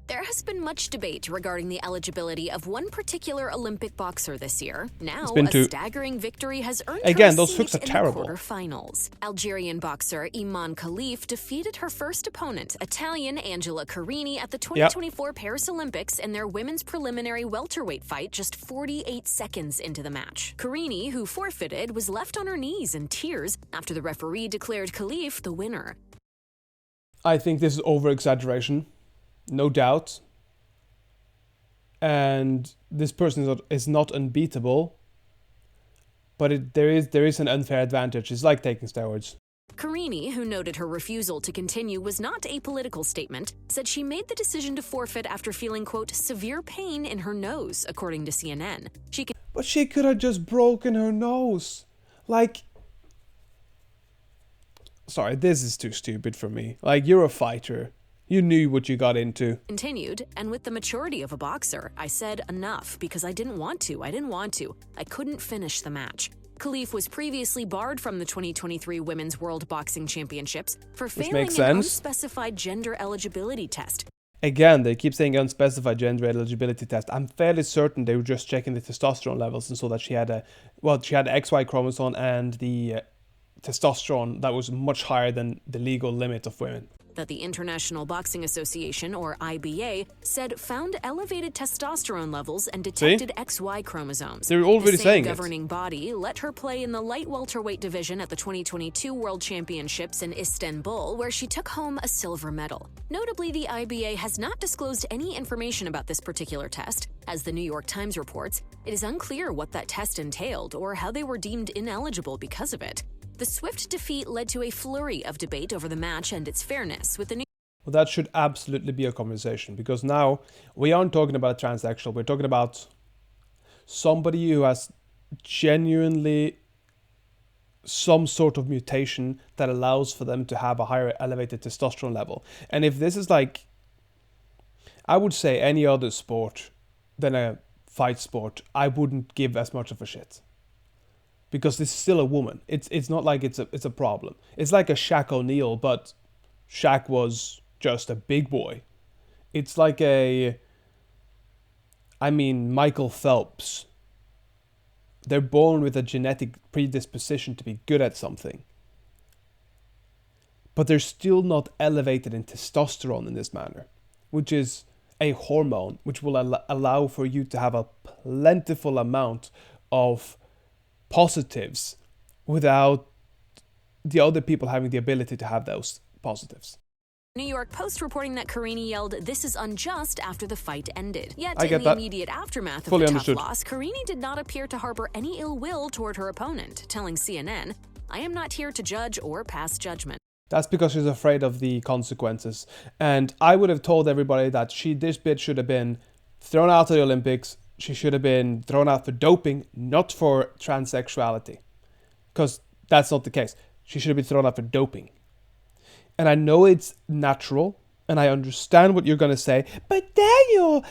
There has been much debate regarding the eligibility of one particular Olympic boxer this year. Now, a staggering victory has earned her a seat in the quarterfinals. Algerian boxer Iman Khalif defeated her first opponent, Italian Angela Carini, at the 2024 Paris Olympics in their women's preliminary welterweight fight just 48 seconds into the match. Carini, who forfeited, was left on her knees in tears after the referee declared Khalif the winner. I think this is over-exaggeration. No doubt. And this person is not unbeatable. But there is an unfair advantage. It's like taking steroids. Carini, who noted her refusal to continue was not a political statement, said she made the decision to forfeit after feeling, quote, severe pain in her nose, according to CNN. But she could have just broken her nose. Like... Sorry, this is too stupid for me. Like, you're a fighter. You knew what you got into. Continued, and with the maturity of a boxer, I said enough because I didn't want to. I couldn't finish the match. Khalif was previously barred from the 2023 Women's World Boxing Championships for failing an unspecified gender eligibility test. Again, they keep saying unspecified gender eligibility test. I'm fairly certain they were just checking the testosterone levels and saw that she had the XY chromosome and the testosterone that was much higher than the legal limit of women. That the International Boxing Association, or IBA, said found elevated testosterone levels and detected XY chromosomes. They're already saying the governing body let her play in the light welterweight division at the 2022 World Championships in Istanbul, where she took home a silver medal. Notably, the IBA has not disclosed any information about this particular test. As the New York Times reports, it is unclear what that test entailed or how they were deemed ineligible because of it. The swift defeat led to a flurry of debate over the match and its fairness with the new... Well, that should absolutely be a conversation, because now we aren't talking about a transsexual. We're talking about somebody who has genuinely some sort of mutation that allows for them to have a higher elevated testosterone level. And if this is like, I would say any other sport than a fight sport, I wouldn't give as much of a shit. Because this is still a woman. It's not like it's a problem. It's like a Shaq O'Neal, but Shaq was just a big boy. It's like Michael Phelps. They're born with a genetic predisposition to be good at something. But they're still not elevated in testosterone in this manner, which is a hormone which will allow for you to have a plentiful amount of positives without the other people having the ability to have those positives. New York Post reporting that Carini yelled, "This is unjust," after the fight ended. Yet, in the immediate aftermath of the tough loss, Carini did not appear to harbor any ill will toward her opponent, telling CNN, "I am not here to judge or pass judgment." That's because she's afraid of the consequences. And I would have told everybody that this bitch should have been thrown out of the Olympics. She should have been thrown out for doping, not for transsexuality. Because that's not the case. She should have been thrown out for doping. And I know it's natural, and I understand what you're going to say, but Daniel,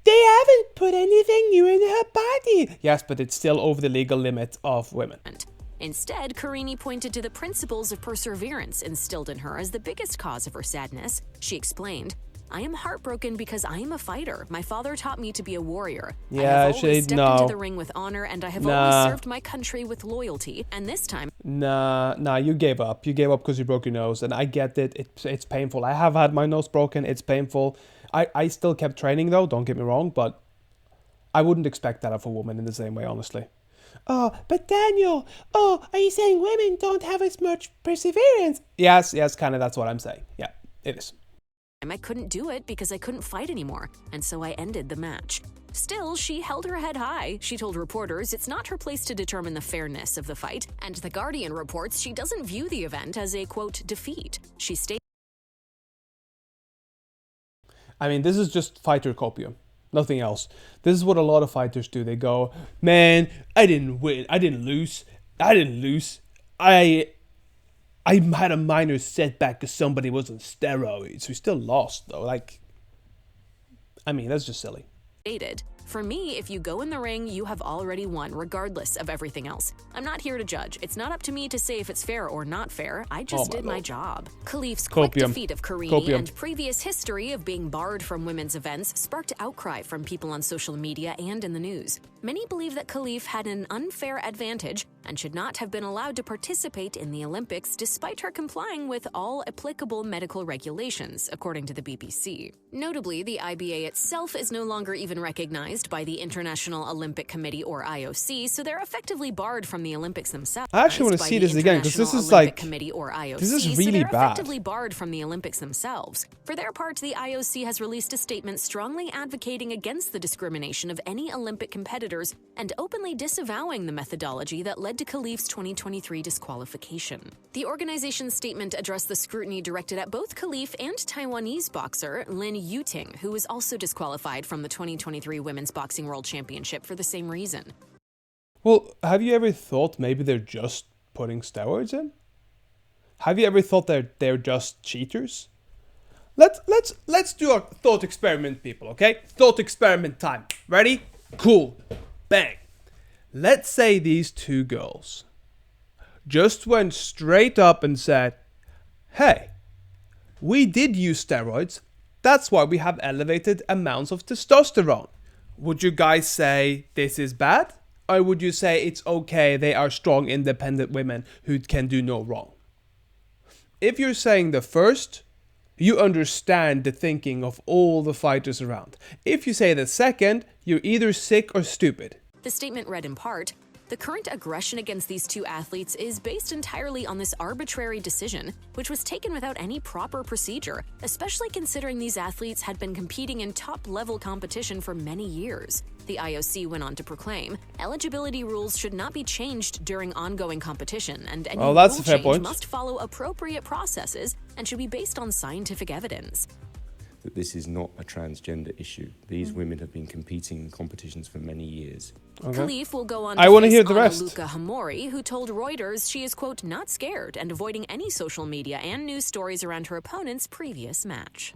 they haven't put anything new in her body. Yes, but it's still over the legal limit of women. Instead, Carini pointed to the principles of perseverance instilled in her as the biggest cause of her sadness. She explained, "I am heartbroken because I am a fighter. My father taught me to be a warrior. I have always stepped into the ring with honor, and I have always served my country with loyalty. And this time..." Nah, you gave up. You gave up because you broke your nose, and I get it. It's painful. I have had my nose broken. It's painful. I still kept training, though. Don't get me wrong, but I wouldn't expect that of a woman in the same way, honestly. Oh, but Daniel, are you saying women don't have as much perseverance? Yes, kind of. That's what I'm saying. Yeah, it is. I couldn't do it because I couldn't fight anymore, and so I ended the match. Still, she held her head high. She told reporters it's not her place to determine the fairness of the fight, and The Guardian reports she doesn't view the event as a, quote, defeat. She stated, this is just fighter copium. Nothing else. This is what a lot of fighters do. They go, "Man, I didn't win. I didn't lose. I had a minor setback because somebody was on steroids." We still lost, though. That's just silly. For me, if you go in the ring, you have already won, regardless of everything else. I'm not here to judge. It's not up to me to say if it's fair or not fair. I just did my job. Khalif's quick defeat of Kareem and previous history of being barred from women's events sparked outcry from people on social media and in the news. Many believe that Khalif had an unfair advantage and should not have been allowed to participate in the Olympics despite her complying with all applicable medical regulations, according to the BBC. Notably, the IBA itself is no longer even recognized by the International Olympic Committee or IOC, so they're effectively barred from the Olympics themselves. I actually want to see this again because this is like this is really bad. Effectively barred from the Olympics themselves. For their part, the IOC has released a statement strongly advocating against the discrimination of any Olympic competitors and openly disavowing the methodology that led to Khalif's 2023 disqualification. The organization's statement addressed the scrutiny directed at both Khalif and Taiwanese boxer Lin Yuting, who was also disqualified from the 2023 Women's Boxing World Championship for the same reason. Well, have you ever thought maybe they're just putting steroids in? Have you ever thought they're just cheaters? Let's do a thought experiment, people, okay? Thought experiment time. Ready? Cool. Bang. Let's say these two girls just went straight up and said, hey, we did use steroids. That's why we have elevated amounts of testosterone. Would you guys say this is bad? Or would you say it's okay, they are strong, independent women who can do no wrong? If you're saying the first, you understand the thinking of all the fighters around. If you say the second, you're either sick or stupid. The statement read in part, "The current aggression against these two athletes is based entirely on this arbitrary decision, which was taken without any proper procedure, especially considering these athletes had been competing in top-level competition for many years." The IOC went on to proclaim, eligibility rules should not be changed during ongoing competition, and any rule change must follow appropriate processes and should be based on scientific evidence. That this is not a transgender issue. These women have been competing in competitions for many years. Okay. Khalif will go on to face Luca Hamori, who told Reuters she is, quote, not scared and avoiding any social media and news stories around her opponent's previous match.